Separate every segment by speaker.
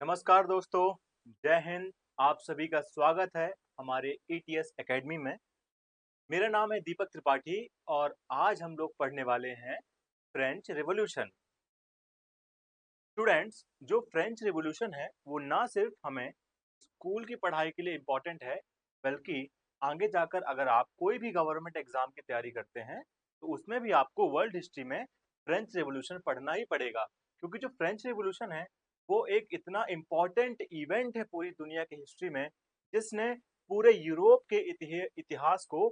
Speaker 1: नमस्कार दोस्तों, जय हिंद। आप सभी का स्वागत है हमारे ईटीएस एकेडमी में। मेरा नाम है दीपक त्रिपाठी और आज हम लोग पढ़ने वाले हैं फ्रेंच रिवॉल्यूशन। स्टूडेंट्स, जो फ्रेंच रिवॉल्यूशन है वो ना सिर्फ हमें स्कूल की पढ़ाई के लिए इम्पोर्टेंट है, बल्कि आगे जाकर अगर आप कोई भी गवर्नमेंट एग्जाम की तैयारी करते हैं तो उसमें भी आपको वर्ल्ड हिस्ट्री में फ्रेंच रिवॉल्यूशन पढ़ना ही पड़ेगा। क्योंकि जो फ्रेंच रिवॉल्यूशन है वो एक इतना इम्पोर्टेंट इवेंट है पूरी दुनिया की हिस्ट्री में, जिसने पूरे यूरोप के इतिहास को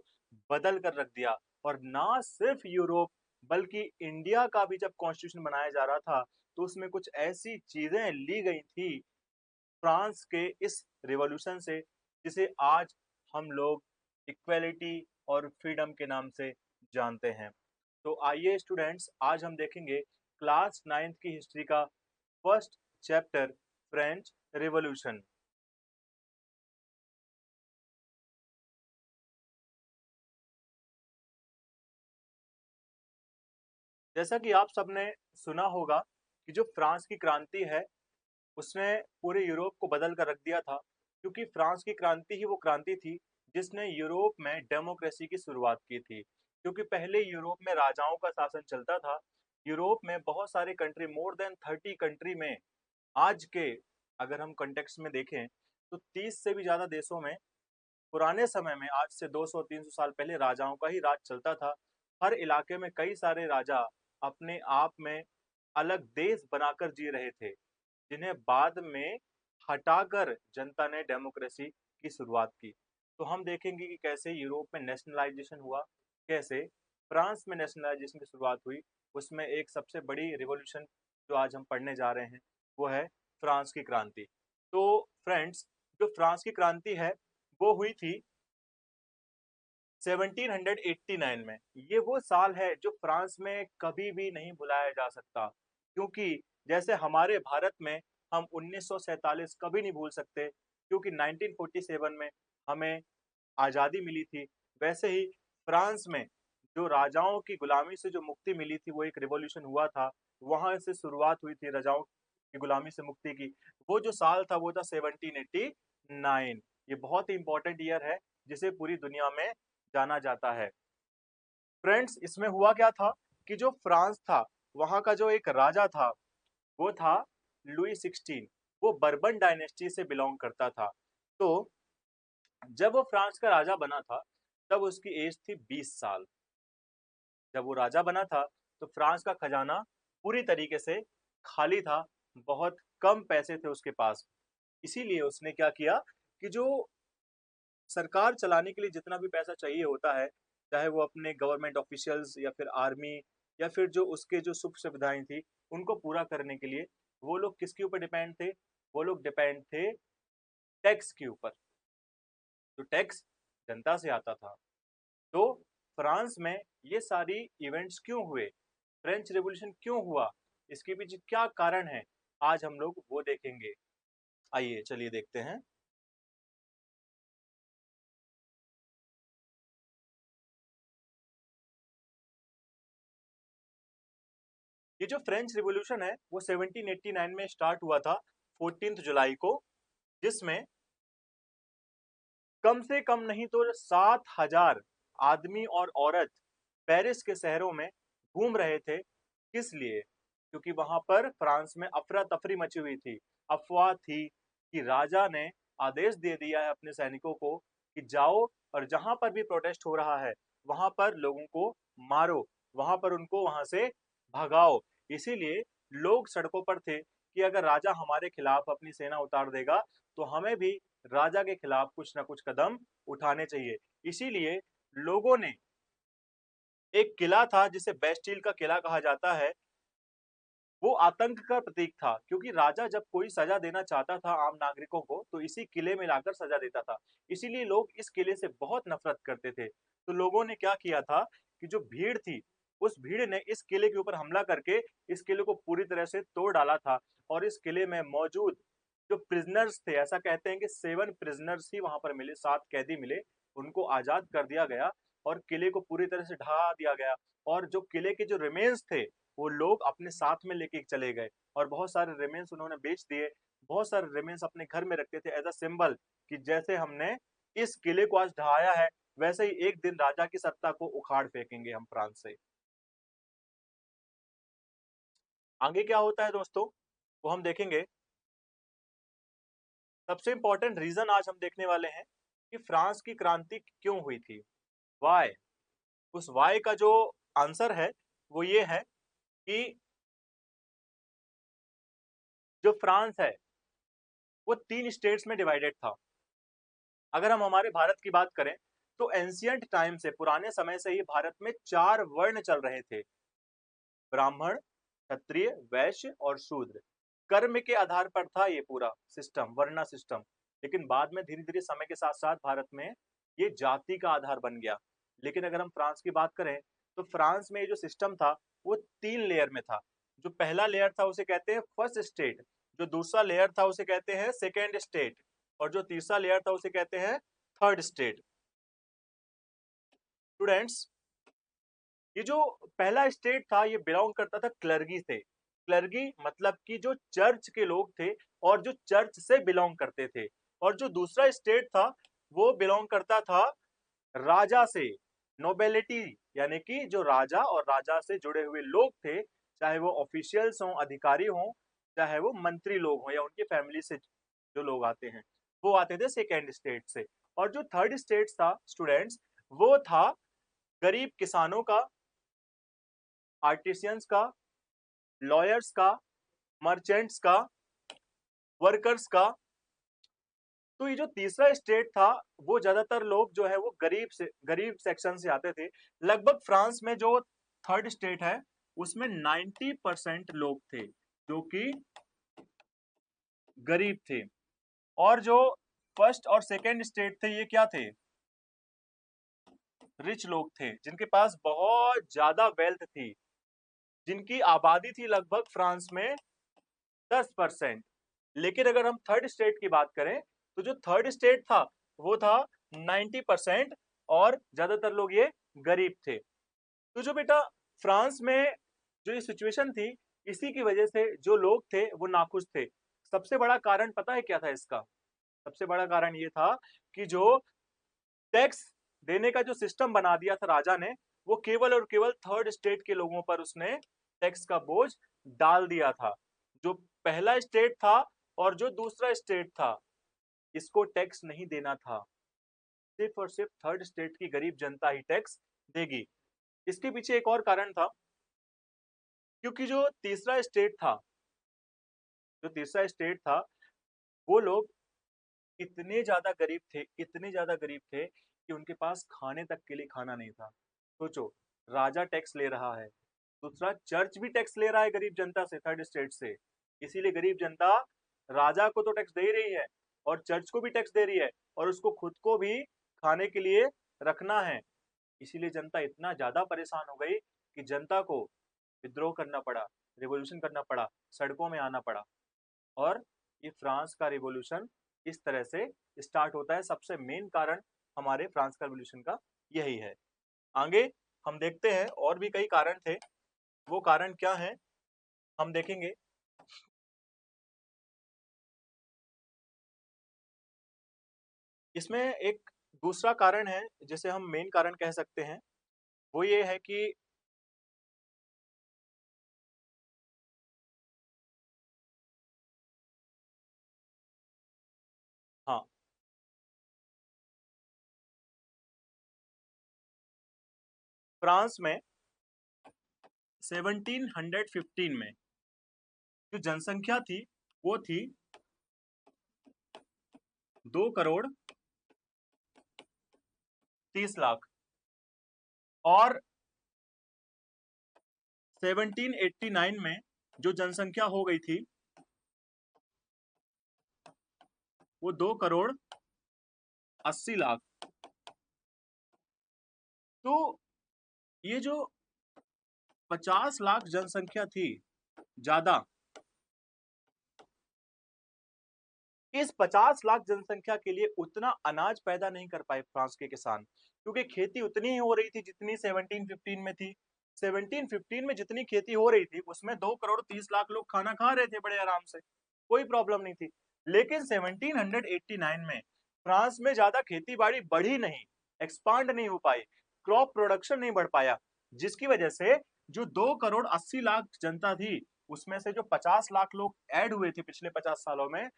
Speaker 1: बदल कर रख दिया। और ना सिर्फ यूरोप बल्कि इंडिया का भी जब कॉन्स्टिट्यूशन बनाया जा रहा था तो उसमें कुछ ऐसी चीजें ली गई थी फ्रांस के इस रिवॉल्यूशन से, जिसे आज हम लोग इक्वेलिटी और फ्रीडम के नाम से जानते हैं। तो आइए स्टूडेंट्स, आज हम देखेंगे क्लास 9th की हिस्ट्री का फर्स्ट चैप्टर, फ्रेंच रिवॉल्यूशन। जैसा कि आप सबने सुना होगा कि जो फ्रांस की क्रांति है उसने पूरे यूरोप को बदल कर रख दिया था, क्योंकि फ्रांस की क्रांति ही वो क्रांति थी जिसने यूरोप में डेमोक्रेसी की शुरुआत की थी। क्योंकि पहले यूरोप में राजाओं का शासन चलता था। यूरोप में बहुत सारे कंट्री, मोर देन 30 कंट्री में आज के अगर हम कंटेक्स्ट में देखें तो 30 से भी ज्यादा देशों में पुराने समय में, आज से 200-300 साल पहले, राजाओं का ही राज चलता था। हर इलाके में कई सारे राजा अपने आप में अलग देश बनाकर जी रहे थे, जिन्हें बाद में हटाकर जनता ने डेमोक्रेसी की शुरुआत की। तो हम देखेंगे कि कैसे यूरोप में नेशनलाइजेशन हुआ, कैसे फ्रांस में नेशनलाइजेशन की शुरुआत हुई। उसमें एक सबसे बड़ी रिवॉल्यूशन जो आज हम पढ़ने जा रहे हैं वो है फ्रांस की क्रांति। तो फ्रेंड्स, जो फ्रांस की क्रांति है वो हुई थी 1789 में। ये वो साल है जो फ्रांस में कभी भी नहीं भुलाया जा सकता, क्योंकि जैसे हमारे भारत में हम 1947 कभी नहीं भूल सकते, क्योंकि 1947 में हमें आज़ादी मिली थी। वैसे ही फ्रांस में जो राजाओं की गुलामी से जो मुक्ति मिली थी, वो एक रिवॉल्यूशन हुआ था। वहां से शुरुआत हुई थी राजाओं की गुलामी से मुक्ति की। वो जो साल था वो था 1789। ये बहुत ही इंपॉर्टेंट ईयर है जिसे पूरी दुनिया में जाना जाता है। फ्रेंड्स, इसमें हुआ क्या था कि जो फ्रांस था वहां का जो एक राजा था वो था लुई 16। वो बर्बन डायनेस्टी से बिलोंग करता था। तो जब वो फ्रांस का राजा बना था तब उसकी एज थी 20 साल। जब वो राजा बना था तो फ्रांस का खजाना पूरी तरीके से खाली था, बहुत कम पैसे थे उसके पास। इसीलिए उसने क्या किया कि जो सरकार चलाने के लिए जितना भी पैसा चाहिए होता है, चाहे वो अपने गवर्नमेंट ऑफिशियल्स या फिर आर्मी या फिर जो उसके जो सुख सुविधाएं थी उनको पूरा करने के लिए, वो लोग किसके ऊपर डिपेंड थे? वो लोग डिपेंड थे टैक्स के ऊपर। जो टैक्स जनता से आता था। तो फ्रांस में ये सारी इवेंट्स क्यों हुए, फ्रेंच रेवोल्यूशन क्यों हुआ, इसके पीछे क्या कारण है, आज हम लोग वो देखेंगे। आइए चलिए देखते हैं। ये जो फ्रेंच रिवॉल्यूशन है वो 1789 में स्टार्ट हुआ था, 14 जुलाई को, जिसमें कम से कम नहीं तो 7,000 आदमी और औरत पेरिस के शहरों में घूम रहे थे। किस लिए? क्योंकि वहां पर फ्रांस में अफरा तफरी मची हुई थी। अफवाह थी कि राजा ने आदेश दे दिया है अपने सैनिकों को कि जाओ और जहां पर भी प्रोटेस्ट हो रहा है वहां पर लोगों को मारो, वहां पर उनको वहां से भगाओ। इसीलिए लोग सड़कों पर थे कि अगर राजा हमारे खिलाफ अपनी सेना उतार देगा तो हमें भी राजा के खिलाफ कुछ ना कुछ कदम उठाने चाहिए। इसीलिए लोगों ने, एक किला था जिसे बेस्टिल का किला कहा जाता है, वो आतंक का प्रतीक था, क्योंकि राजा जब कोई सजा देना चाहता था आम नागरिकों को तो इसी किले में लाकर सजा देता था। इसीलिए लोग इस किले से बहुत नफरत करते थे। तो लोगों ने क्या किया था कि जो भीड़ थी उस भीड़ ने इस किले के ऊपर हमला करके इस किले को पूरी तरह से तोड़ डाला था। और इस किले में मौजूद जो प्रिजनर्स थे, ऐसा कहते हैं कि 7 प्रिजनर्स ही वहां पर मिले, 7 कैदी मिले, उनको आजाद कर दिया गया और किले को पूरी तरह से ढहा दिया गया। और जो किले के जो रिमेन्स थे वो लोग अपने साथ में लेके चले गए और बहुत सारे रिमेन्स उन्होंने बेच दिए। बहुत सारे रेमेन्स अपने घर में रखते थे एज अ सिंबल कि जैसे हमने इस किले को आज ढहाया है, वैसे ही एक दिन राजा की सत्ता को उखाड़ फेंकेंगे हम फ्रांस से। आगे क्या होता है दोस्तों, वो हम देखेंगे। सबसे इंपॉर्टेंट रीजन आज हम देखने वाले हैं कि फ्रांस की क्रांति क्यों हुई थी, वाई। उस वाई का जो आंसर है वो ये है कि जो फ्रांस है वो 3 स्टेट्स में डिवाइडेड था। अगर हम हमारे भारत की बात करें तो एंशियंट टाइम से, पुराने समय से ही भारत में 4 वर्ण चल रहे थे, ब्राह्मण, क्षत्रिय, वैश्य और शूद्र। कर्म के आधार पर था ये पूरा सिस्टम, वर्णा सिस्टम। लेकिन बाद में धीरे धीरे समय के साथ साथ भारत में ये जाति का आधार बन गया। लेकिन अगर हम फ्रांस की बात करें तो फ्रांस में ये जो सिस्टम था वो 3 लेयर में था। जो पहला लेयर था उसे कहते हैं फर्स्ट स्टेट, जो दूसरा लेयर था उसे कहते हैं सेकेंड स्टेट, और जो तीसरा लेयर था उसे कहते हैं थर्ड स्टेट। स्टूडेंट्स, ये जो पहला स्टेट था ये बिलोंग करता था क्लर्गी से। क्लर्गी मतलब कि जो चर्च के लोग थे और जो चर्च से बिलोंग करते थे। और जो दूसरा स्टेट था वो बिलोंग करता था राजा से, नोबेलिटी, यानी कि जो राजा और राजा से जुड़े हुए लोग थे, चाहे वो ऑफिशियल्स हों, अधिकारी हों, चाहे वो मंत्री लोग हों या उनकी फैमिली से जो लोग आते हैं, वो आते थे सेकेंड स्टेट से। और जो थर्ड स्टेट था स्टूडेंट्स, वो था गरीब किसानों का, आर्टिसियंस का, लॉयर्स का, मर्चेंट्स का, वर्कर्स का। तो ये जो तीसरा स्टेट था वो ज्यादातर लोग जो है वो गरीब सेक्शन से आते थे। लगभग फ्रांस में जो थर्ड स्टेट है उसमें 90% लोग थे जो कि गरीब थे। और जो फर्स्ट और सेकेंड स्टेट थे ये क्या थे, रिच लोग थे, जिनके पास बहुत ज्यादा वेल्थ थी, जिनकी आबादी थी लगभग फ्रांस में 10%। लेकिन अगर हम थर्ड स्टेट की बात करें तो जो थर्ड स्टेट था वो था 90%, और ज्यादातर लोग ये गरीब थे। तो जो बेटा फ्रांस में जो ये सिचुएशन थी, इसी की वजह से जो लोग थे वो नाखुश थे। सबसे बड़ा कारण पता है क्या था इसका? सबसे बड़ा कारण ये था कि जो टैक्स देने का जो सिस्टम बना दिया था राजा ने, वो केवल और केवल थर्ड स्टेट के लोगों पर उसने टैक्स का बोझ डाल दिया था। जो पहला स्टेट था और जो दूसरा स्टेट था, इसको टैक्स नहीं देना था। सिर्फ और सिर्फ थर्ड स्टेट की गरीब जनता ही टैक्स देगी। इसके पीछे एक और कारण था, क्योंकि जो तीसरा स्टेट था, वो लोग इतने ज्यादा गरीब थे, इतने ज्यादा गरीब थे कि उनके पास खाने तक के लिए खाना नहीं था। सोचो, राजा टैक्स ले रहा है, दूसरा चर्च भी टैक्स ले रहा है गरीब जनता से, थर्ड स्टेट से। इसीलिए गरीब जनता राजा को तो टैक्स दे ही रही है और चर्च को भी टैक्स दे रही है, और उसको खुद को भी खाने के लिए रखना है। इसीलिए जनता इतना ज्यादा परेशान हो गई कि जनता को विद्रोह करना पड़ा, रिवॉल्यूशन करना पड़ा, सड़कों में आना पड़ा। और ये फ्रांस का रिवॉल्यूशन इस तरह से स्टार्ट होता है। सबसे मेन कारण हमारे फ्रांस का रिवॉल्यूशन का यही है। आगे हम देखते हैं और भी कई कारण थे, वो कारण क्या हैं हम देखेंगे। इसमें एक दूसरा कारण है जिसे हम मेन कारण कह सकते हैं, वो ये है कि हाँ, फ्रांस में 1715 में जो जनसंख्या थी वो थी 2 करोड़ 30 लाख। और 1789 में जो जनसंख्या हो गई थी वो 2 करोड़ 80 लाख। तो ये जो 50 लाख जनसंख्या थी ज्यादा, इस 50 लाख जनसंख्या के लिए उतना अनाज पैदा नहीं कर पाए फ्रांस के किसान, क्योंकि खेती उतनी ही हो रही थी जितनी 1715 में थी। 1715 में जितनी खेती हो रही थी उसमें 2 करोड़ 30 लाख लोग खाना खा रहे थे बड़े आराम से। कोई प्रॉब्लम नहीं थी। लेकिन 1789 में फ्रांस में ज़्यादा खेती-बाड़ी बढ़ी नहीं, एक्सपांड नहीं हो पाई, क्रॉप प्रोडक्शन नहीं बढ़ पाया, जिसकी वजह से जो 2 करोड़ 80 लाख जनता थी, उसमें से जो 50 लाख लोग ऐड हुए थे पिछले 50 सालों में,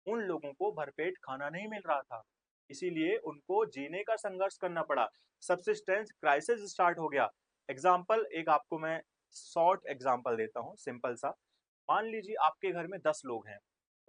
Speaker 1: उन लोगों को भरपेट खाना नहीं मिल रहा था। इसीलिए उनको जीने का संघर्ष करना पड़ा। सब्सिस्टेंस क्राइसिस स्टार्ट हो गया। एग्जाम्पल एक आपको मैं शॉर्ट एग्जाम्पल देता हूँ, सिंपल सा। मान लीजिए आपके घर में 10 लोग हैं,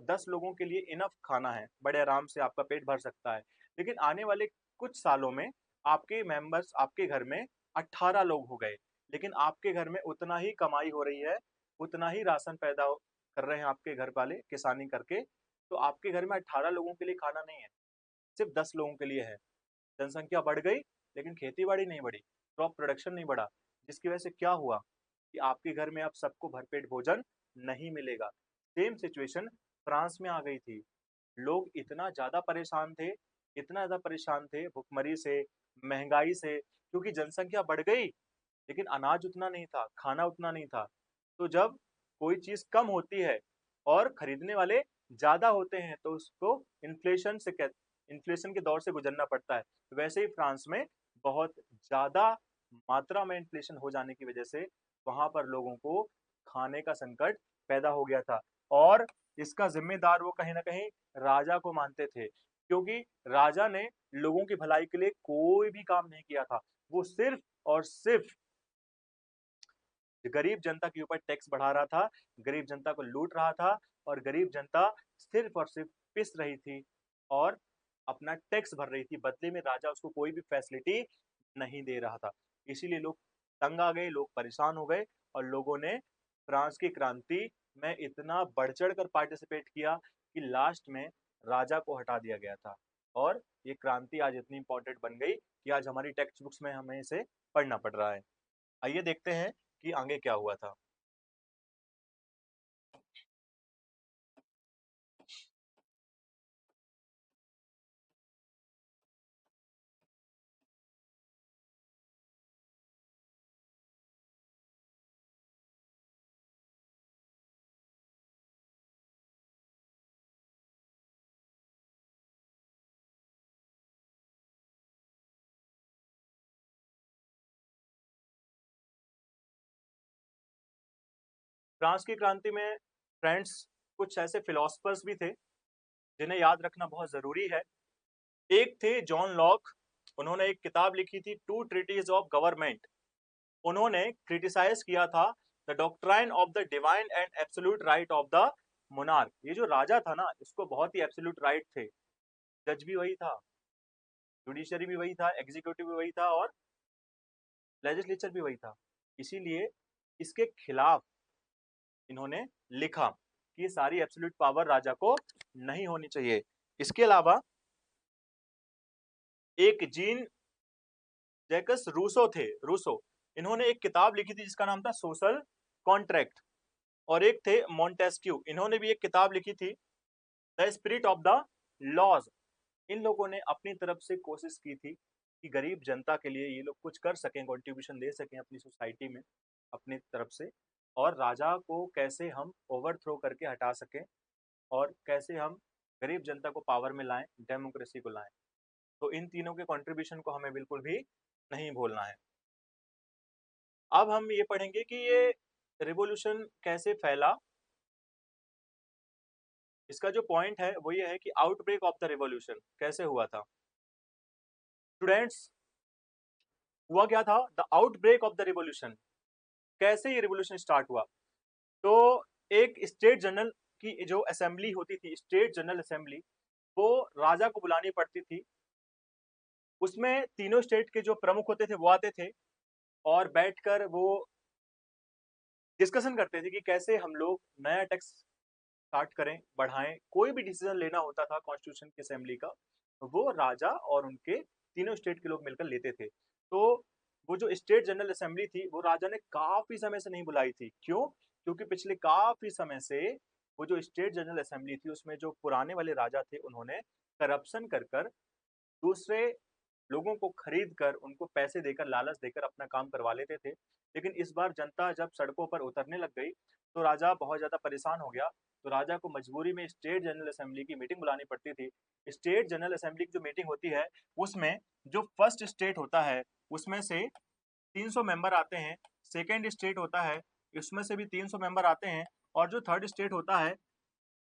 Speaker 1: 10 लोगों के लिए इनफ खाना है, बड़े आराम से आपका पेट भर सकता है। लेकिन आने वाले कुछ सालों में आपके मेंबर्स आपके घर में 18 लोग हो गए, लेकिन आपके घर में उतना ही कमाई हो रही है, उतना ही राशन पैदा कर रहे हैं आपके घर वाले किसानी करके, तो आपके घर में 18 लोगों के लिए खाना नहीं है, सिर्फ 10 लोगों के लिए है। जनसंख्या बढ़ गई लेकिन खेती-बाड़ी नहीं बढ़ी, क्रॉप प्रोडक्शन नहीं बढ़ा, जिसकी वजह से क्या हुआ कि आपके घर में अब सबको भरपेट भोजन नहीं मिलेगा। सेम सिचुएशन फ्रांस में आ गई थी। लोग इतना ज़्यादा परेशान थे, इतना ज़्यादा परेशान थे भुखमरी से, महँगाई से, क्योंकि जनसंख्या बढ़ गई, लेकिन अनाज उतना नहीं था, खाना उतना नहीं था। तो जब कोई चीज़ कम होती है और खरीदने वाले ज़्यादा होते हैं, तो उसको इन्फ्लेशन के दौर से गुजरना पड़ता है। वैसे ही फ्रांस में बहुत ज़्यादा मात्रा में इन्फ्लेशन हो जाने की वजह से वहाँ पर लोगों को खाने का संकट पैदा हो गया था और इसका ज़िम्मेदार वो कहीं न कहीं राजा को मानते थे, क्योंकि राजा ने लोगों की भलाई के लिए कोई भी काम नहीं किया था। वो सिर्फ़ और सिर्फ़ गरीब जनता के ऊपर टैक्स बढ़ा रहा था, गरीब जनता को लूट रहा था और गरीब जनता सिर्फ और सिर्फ पिस रही थी और अपना टैक्स भर रही थी। बदले में राजा उसको कोई भी फैसिलिटी नहीं दे रहा था। इसीलिए लोग तंग आ गए, लोग परेशान हो गए और लोगों ने फ्रांस की क्रांति में इतना बढ़-चढ़ कर पार्टिसिपेट किया कि लास्ट में राजा को हटा दिया गया था और ये क्रांति आज इतनी इम्पोर्टेंट बन गई कि आज हमारी टेक्स्ट बुक्स में हमें इसे पढ़ना पड़ रहा है। आइए देखते हैं कि आगे क्या हुआ था। फ्रांस की क्रांति में फ्रेंड्स कुछ ऐसे फिलोसफर्स भी थे जिन्हें याद रखना बहुत ज़रूरी है। एक थे जॉन लॉक, उन्होंने एक किताब लिखी थी टू ट्रीटीज ऑफ गवर्नमेंट। उन्होंने क्रिटिसाइज किया था the doctrine of the divine and absolute right of the monarch. ये जो राजा था ना, इसको बहुत ही एब्सोल्यूट राइट थे। जज भी वही था, जुडिशरी भी वही था, एग्जीक्यूटिव भी वही था और लेजिस्लेचर भी वही था। इसीलिए इसके खिलाफ इन्होंने लिखा कि ये सारी एब्सोल्यूट पावर राजा को नहीं होनी चाहिए। इसके अलावा एक जीन जैकस रूसो थे, रूसो, इन्होंने एक किताब लिखी थी जिसका नाम था सोशल कॉन्ट्रैक्ट। और एक थे मॉन्टेस्क्यू, इन्होंने भी एक किताब लिखी थी the spirit of the laws. इन लोगों ने अपनी तरफ से कोशिश की थी कि गरीब जनता के लिए ये लोग कुछ कर सकें, कंट्रीब्यूशन दे सकें अपनी सोसाइटी में अपनी तरफ से, और राजा को कैसे हम ओवरथ्रो करके हटा सकें और कैसे हम गरीब जनता को पावर में लाएं, डेमोक्रेसी को लाएं। तो इन तीनों के कंट्रीब्यूशन को हमें बिल्कुल भी नहीं भूलना है। अब हम ये पढ़ेंगे कि ये रिवॉल्यूशन कैसे फैला। इसका जो पॉइंट है वो ये है कि आउटब्रेक ऑफ द रिवॉल्यूशन कैसे हुआ था। स्टूडेंट्स, हुआ क्या था, the outbreak of the revolution, कैसे ये रिवॉल्यूशन स्टार्ट हुआ। तो एक स्टेट जनरल की जो असेंबली होती थी, स्टेट जनरल असेंबली, वो राजा को बुलानी पड़ती थी। उसमें तीनों स्टेट के जो प्रमुख होते थे वो आते थे और बैठकर वो डिस्कशन करते थे कि कैसे हम लोग नया टैक्स स्टार्ट करें, बढ़ाएं। कोई भी डिसीजन लेना होता था कॉन्स्टिट्यूशन की असेंबली का, वो राजा और उनके तीनों स्टेट के लोग मिलकर लेते थे। तो वो जो स्टेट जनरल असेंबली थी वो राजा ने काफी समय से नहीं बुलाई थी। क्यों? क्योंकि पिछले काफी समय से वो जो स्टेट जनरल असेंबली थी उसमें जो पुराने वाले राजा थे उन्होंने करप्शन कर कर दूसरे लोगों को खरीद कर, उनको पैसे देकर, लालच देकर अपना काम करवा लेते थे। लेकिन इस बार जनता जब सड़कों पर उतरने लग गई, तो राजा बहुत ज़्यादा परेशान हो गया। तो राजा को मजबूरी में स्टेट जनरल असेंबली की मीटिंग बुलानी पड़ती थी। स्टेट जनरल असेंबली की जो मीटिंग होती है, उसमें जो फर्स्ट स्टेट होता है, उसमें से 300 मेंबर आते हैं, सेकंड स्टेट होता है, उसमें से भी 300 मेंबर आते हैं, और जो थर्ड स्टेट होता है,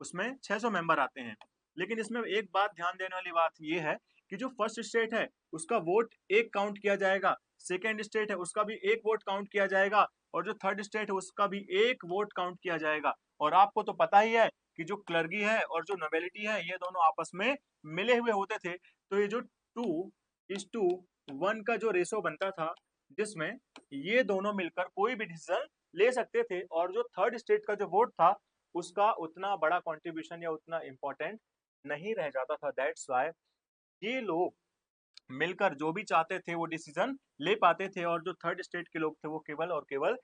Speaker 1: उसमें 600 मेंबर आते हैं। लेकिन इसमें एक बात ध्यान देने वाली बात ये है कि जो फर्स्ट स्टेट है उसका वोट एक काउंट किया जाएगा, सेकंड स्टेट है उसका भी एक वोट काउंट किया जाएगा, और जो थर्ड स्टेट है उसका भी एक वोट काउंट किया जाएगा। और आपको तो पता ही है कि जो क्लर्गी है और जो नोबेलिटी है ये दोनों आपस में मिले हुए होते थे। तो ये जो 2:1 का जो रेशो बनता था, जिसमें ये दोनों मिलकर कोई भी डिसीजन ले सकते थे, और जो थर्ड स्टेट का जो वोट था उसका उतना बड़ा कंट्रीब्यूशन या उतना इम्पोर्टेंट नहीं रह जाता था। दैट्स व्हाई ये लोग मिलकर जो भी चाहते थे वो डिसीजन ले पाते थे, और जो थर्ड स्टेट के लोग थे वो केवल और केवल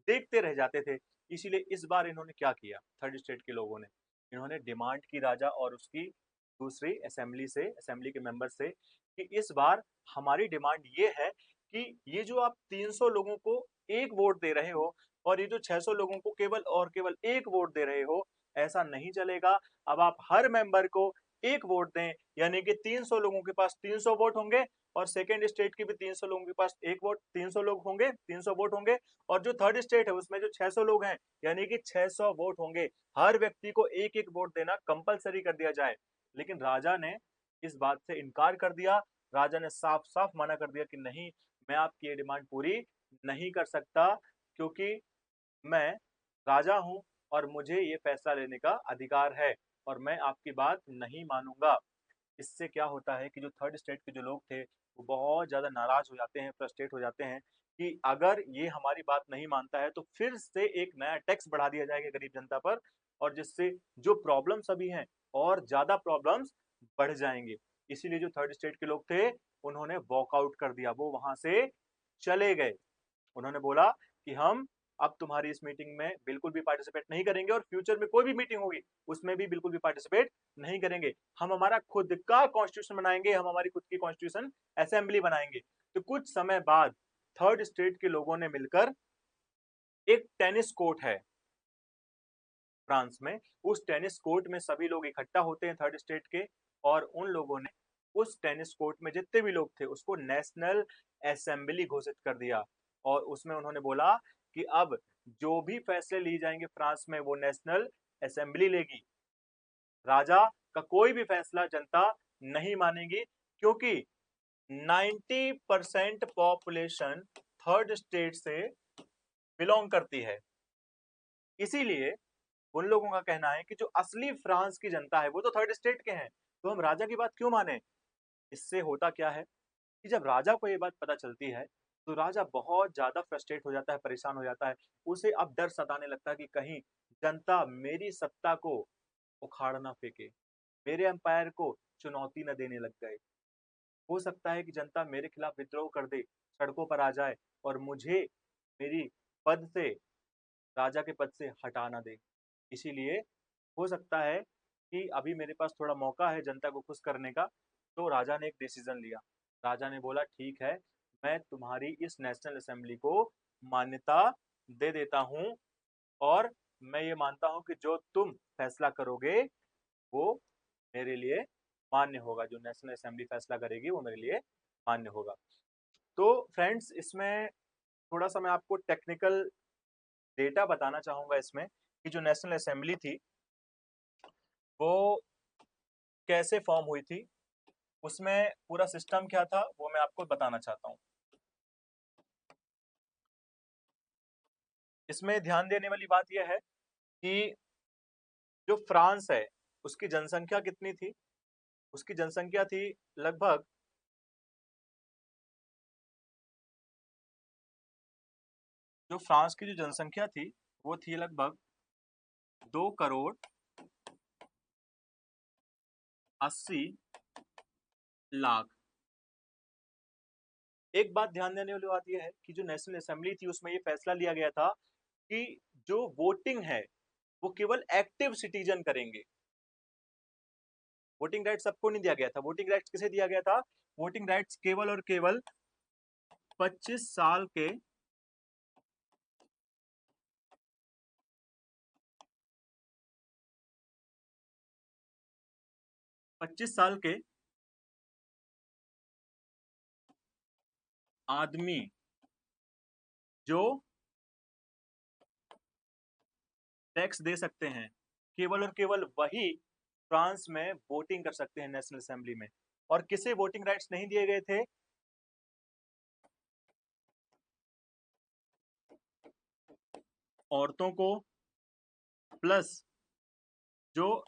Speaker 1: देखते रह जाते थे। इसीलिए इस बार इन्होंने क्या किया, थर्ड स्टेट के लोगों ने इन्होंने डिमांड की राजा और उसकी दूसरी असेंबली के मेंबर से कि इस बार हमारी डिमांड ये है कि ये जो आप 300 लोगों को एक वोट दे रहे हो और ये जो 600 लोगों को केवल और केवल एक वोट दे रहे हो, ऐसा नहीं चलेगा। अब आप हर मेंबर को एक वोट दें, यानी कि 300 लोगों के पास 300 वोट होंगे, और सेकंड स्टेट के भी 300 लोगों के पास एक वोट 300 लोग होंगे 300 वोट होंगे, और जो थर्ड स्टेट है उसमें जो 600 लोग हैं यानी कि 600 वोट होंगे। हर व्यक्ति को एक एक वोट देना कंपलसरी कर दिया जाए। लेकिन राजा ने इस बात से इनकार कर दिया। राजा ने साफ साफ मना कर दिया कि नहीं, मैं आपकी ये डिमांड पूरी नहीं कर सकता, क्योंकि मैं राजा हूं और मुझे ये फैसला लेने का अधिकार है, और मैं आपकी बात नहीं मानूंगा। इससे क्या होता है कि जो थर्ड स्टेट के जो लोग थे वो बहुत ज़्यादा नाराज हो जाते हैं, फ्रस्ट्रेट हो जाते हैं कि अगर ये हमारी बात नहीं मानता है तो फिर से एक नया टैक्स बढ़ा दिया जाएगा गरीब जनता पर, और जिससे जो प्रॉब्लम्स अभी हैं और ज़्यादा प्रॉब्लम्स बढ़ जाएंगे। इसीलिए जो थर्ड स्टेट के लोग थे उन्होंने वॉकआउट कर दिया, वो वहां से चले गए। उन्होंने बोला कि हम अब तुम्हारी इस मीटिंग में बिल्कुल भी पार्टिसिपेट नहीं करेंगे, और फ्यूचर में कोई भी मीटिंग होगी उसमें भी बिल्कुल भी पार्टिसिपेट नहीं करेंगे। हम हमारा खुद का कॉन्स्टिट्यूशन बनाएंगे, हम हमारी खुद की कॉन्स्टिट्यूशन असेंबली बनाएंगे। तो कुछ समय बाद थर्ड स्टेट के लोगों ने मिलकर, एक टेनिस कोर्ट है फ्रांस में, उस टेनिस कोर्ट में सभी लोग इकट्ठा होते हैं थर्ड स्टेट के, और उन लोगों ने उस टेनिस कोर्ट में जितने भी लोग थे उसको नेशनल असेंबली घोषित कर दिया। और उसमें उन्होंने बोला कि अब जो भी फैसले लिए जाएंगे फ्रांस में वो नेशनल असेंबली लेगी। राजा का कोई भी फैसला जनता नहीं मानेगी, क्योंकि 90% पॉपुलेशन थर्ड स्टेट से बिलोंग करती है। इसीलिए उन लोगों का कहना है कि जो असली फ्रांस की जनता है वो तो थर्ड स्टेट के हैं, तो हम राजा की बात क्यों माने। इससे होता क्या है कि जब राजा को ये बात पता चलती है तो राजा बहुत ज्यादा फ्रस्ट्रेट हो जाता है, परेशान हो जाता है। उसे अब डर सताने लगता है कि कहीं जनता मेरी सत्ता को उखाड़ ना फेंके, मेरे एम्पायर को चुनौती न देने लग गए। हो सकता है कि जनता मेरे खिलाफ विद्रोह कर दे, सड़कों पर आ जाए, और मुझे मेरी पद से, राजा के पद से हटा ना दे। इसीलिए हो सकता है कि अभी मेरे पास थोड़ा मौका है जनता को खुश करने का। तो राजा ने एक डिसीजन लिया। राजा ने बोला ठीक है, मैं तुम्हारी इस नेशनल असेंबली को मान्यता दे देता हूँ, और मैं ये मानता हूँ कि जो तुम फैसला करोगे वो मेरे लिए मान्य होगा, जो नेशनल असेंबली फैसला करेगी वो मेरे लिए मान्य होगा। तो फ्रेंड्स, इसमें थोड़ा सा मैं आपको टेक्निकल डेटा बताना चाहूंगा इसमें कि जो नेशनल असेंबली थी वो कैसे फॉर्म हुई थी, उसमें पूरा सिस्टम क्या था वो मैं आपको बताना चाहता हूँ। इसमें ध्यान देने वाली बात यह है कि जो फ्रांस है उसकी जनसंख्या कितनी थी। उसकी जनसंख्या थी लगभग, जो फ्रांस की जो जनसंख्या थी वो थी लगभग 2,80,00,000। एक बात ध्यान देने वाली बात यह है कि जो नेशनल असेंबली थी उसमें ये फैसला लिया गया था कि जो वोटिंग है वो केवल एक्टिव सिटीजन करेंगे। वोटिंग राइट सबको नहीं दिया गया था। वोटिंग राइट्स किसे दिया गया था? वोटिंग राइट्स केवल और केवल 25 साल के 25 साल के आदमी जो टैक्स दे सकते हैं, केवल और केवल वही फ्रांस में वोटिंग कर सकते हैं नेशनल असेंबली में। और किसे वोटिंग राइट्स नहीं दिए गए थे? औरतों को, प्लस जो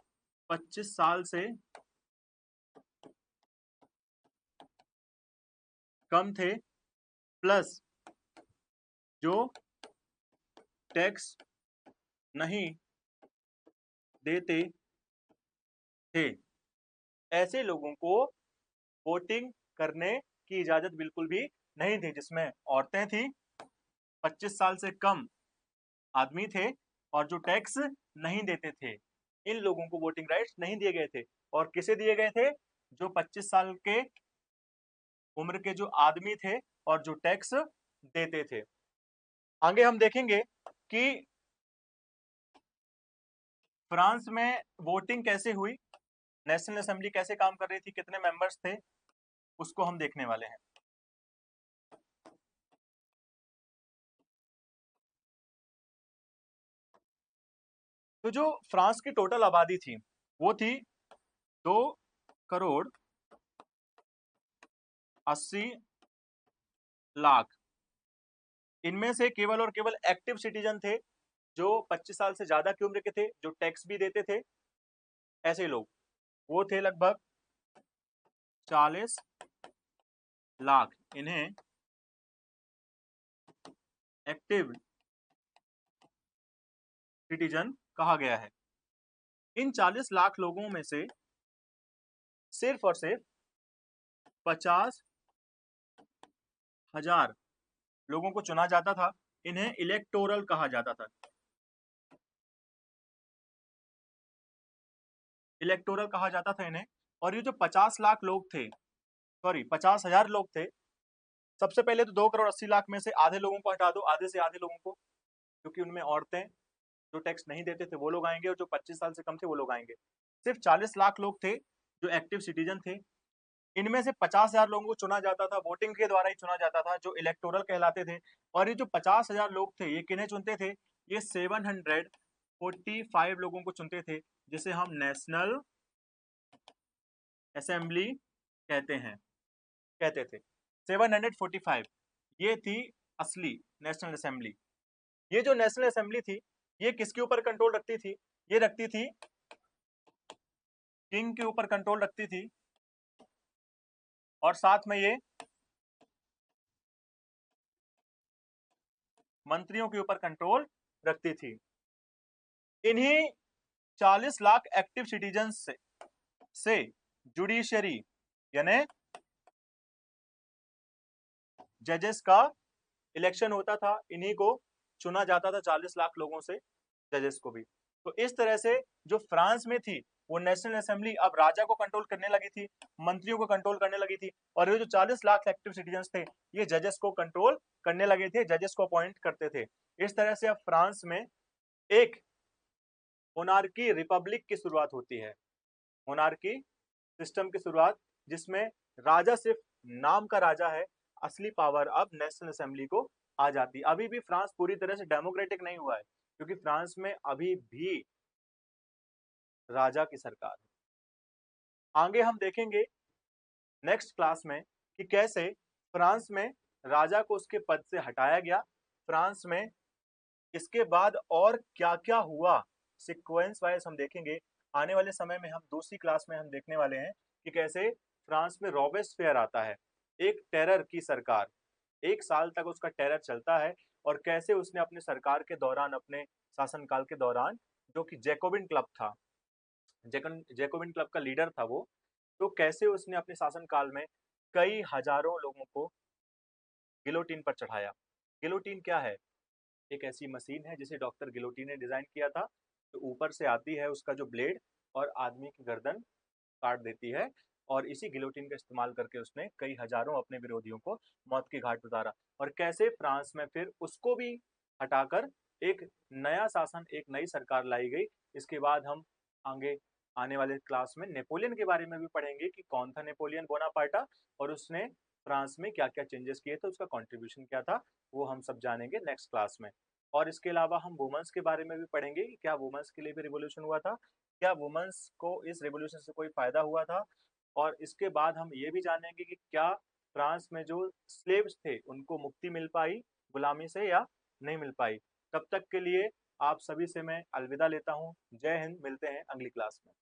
Speaker 1: 25 साल से कम थे, प्लस जो टैक्स नहीं देते थे। ऐसे लोगों को वोटिंग करने की इजाजत बिल्कुल भी नहीं थी, जिसमें औरतें थी, 25 साल से कम आदमी थे, और जो टैक्स नहीं देते थे। इन लोगों को वोटिंग राइट्स नहीं दिए गए थे। और किसे दिए गए थे? जो 25 साल के उम्र के जो आदमी थे और जो टैक्स देते थे। आगे हम देखेंगे कि फ्रांस में वोटिंग कैसे हुई, नेशनल असेंबली कैसे काम कर रही थी, कितने मेंबर्स थे, उसको हम देखने वाले हैं। तो जो फ्रांस की टोटल आबादी थी वो थी 2,80,00,000। इनमें से केवल और केवल एक्टिव सिटीजन थे, जो 25 साल से ज्यादा की उम्र के थे, जो टैक्स भी देते थे। ऐसे लोग वो थे लगभग 40 लाख। इन्हें एक्टिव सिटीजन कहा गया है। इन 40 लाख लोगों में से सिर्फ और सिर्फ 50,000 लोगों को चुना जाता था। इन्हें इलेक्टोरल कहा जाता था। इलेक्टोरल कहा जाता था इन्हें। और ये जो 50 लाख लोग थे, सॉरी 50,000 लोग थे, सबसे पहले तो 2,80,00,000 में से आधे लोगों को हटा दो, आधे से आधे लोगों को, क्योंकि उनमें औरतें जो टैक्स नहीं देते थे वो लोग आएंगे, और जो 25 साल से कम थे वो लोग आएंगे। सिर्फ 40 लाख लोग थे जो एक्टिव सिटीजन थे। इनमें से 50,000 लोगों को चुना जाता था, वोटिंग के द्वारा ही चुना जाता था, जो इलेक्टोरल कहलाते थे। और ये जो 50,000 लोग थे, ये किन्हें चुनते थे? ये 745 लोगों को चुनते थे, जिसे हम नेशनल असेंबली कहते थे। 745, ये थी असली नेशनल असेंबली। ये जो नेशनल असेंबली थी, ये किसके ऊपर कंट्रोल रखती थी? ये रखती थी किंग के ऊपर कंट्रोल रखती थी, और साथ में ये मंत्रियों के ऊपर कंट्रोल रखती थी। इन्हीं 40 लाख एक्टिव सिटीजन्स से जुडिशरी यानी जजेस का इलेक्शन होता था। इन्हीं को चुना जाता था, 40 लाख लोगों से, जजेस को भी। तो इस तरह से जो फ्रांस में थी, वो नेशनल असेंबली अब राजा को कंट्रोल करने लगी थी, मंत्रियों को कंट्रोल करने लगी थी, और ये जो 40 लाख एक्टिव सिटीजन्स थे, ये जजेस को कंट्रोल करने लगे थे, जजेस को अपॉइंट करते थे। इस तरह से अब फ्रांस में एक मोनार्की रिपब्लिक की शुरुआत होती है। मोनार्की सिस्टम की शुरुआत, जिसमें राजा सिर्फ नाम का राजा है, असली पावर अब नेशनल असेंबली को आ जाती है। अभी भी फ्रांस पूरी तरह से डेमोक्रेटिक नहीं हुआ है, क्योंकि फ्रांस में अभी भी राजा की सरकार है। आगे हम देखेंगे नेक्स्ट क्लास में कि कैसे फ्रांस में राजा को उसके पद से हटाया गया। फ्रांस में इसके बाद और क्या क्या हुआ, सीक्वेंस वाइज हम देखेंगे। आने वाले समय में हम दूसरी क्लास में हम देखने वाले हैं कि कैसे फ्रांस में रॉबेस्पियर आता है, एक टेरर की सरकार। 1 साल तक उसका टेरर चलता है, और कैसे उसने अपने सरकार के दौरान, अपने शासनकाल के दौरान, जो कि जैकोबिन क्लब था, जैकोबिन क्लब का लीडर था वो, तो कैसे उसने अपने शासनकाल में कई हजारों लोगों को गिलोटीन पर चढ़ाया। गिलोटीन क्या है? एक ऐसी मशीन है जिसे डॉक्टर गिलोटी ने डिजाइन किया था। तो ऊपर से आती है उसका जो ब्लेड, और आदमी की गर्दन काट देती है। और इसी गिलोटीन का इस्तेमाल करके उसने कई हजारों अपने विरोधियों को मौत के घाट उतारा। और कैसे फ्रांस में फिर उसको भी हटाकर एक नया शासन, एक नई सरकार लाई गई। इसके बाद हम आगे आने वाले क्लास में नेपोलियन के बारे में भी पढ़ेंगे कि कौन था नेपोलियन बोनापार्टा और उसने फ्रांस में क्या-क्या चेंजेस किए थे, उसका कंट्रीब्यूशन क्या था, वो हम सब जानेंगे नेक्स्ट क्लास में। और इसके अलावा हम वुमेन्स के बारे में भी पढ़ेंगे कि क्या वुमेन्स के लिए भी रिवॉल्यूशन हुआ था? क्या वुमेन्स को इस रिवॉल्यूशन से कोई फ़ायदा हुआ था? और इसके बाद हम ये भी जानेंगे कि क्या फ्रांस में जो स्लेव्स थे, उनको मुक्ति मिल पाई गुलामी से या नहीं मिल पाई? तब तक के लिए आप सभी से मैं अलविदा लेता हूँ। जय हिंद, मिलते हैं अगली क्लास में।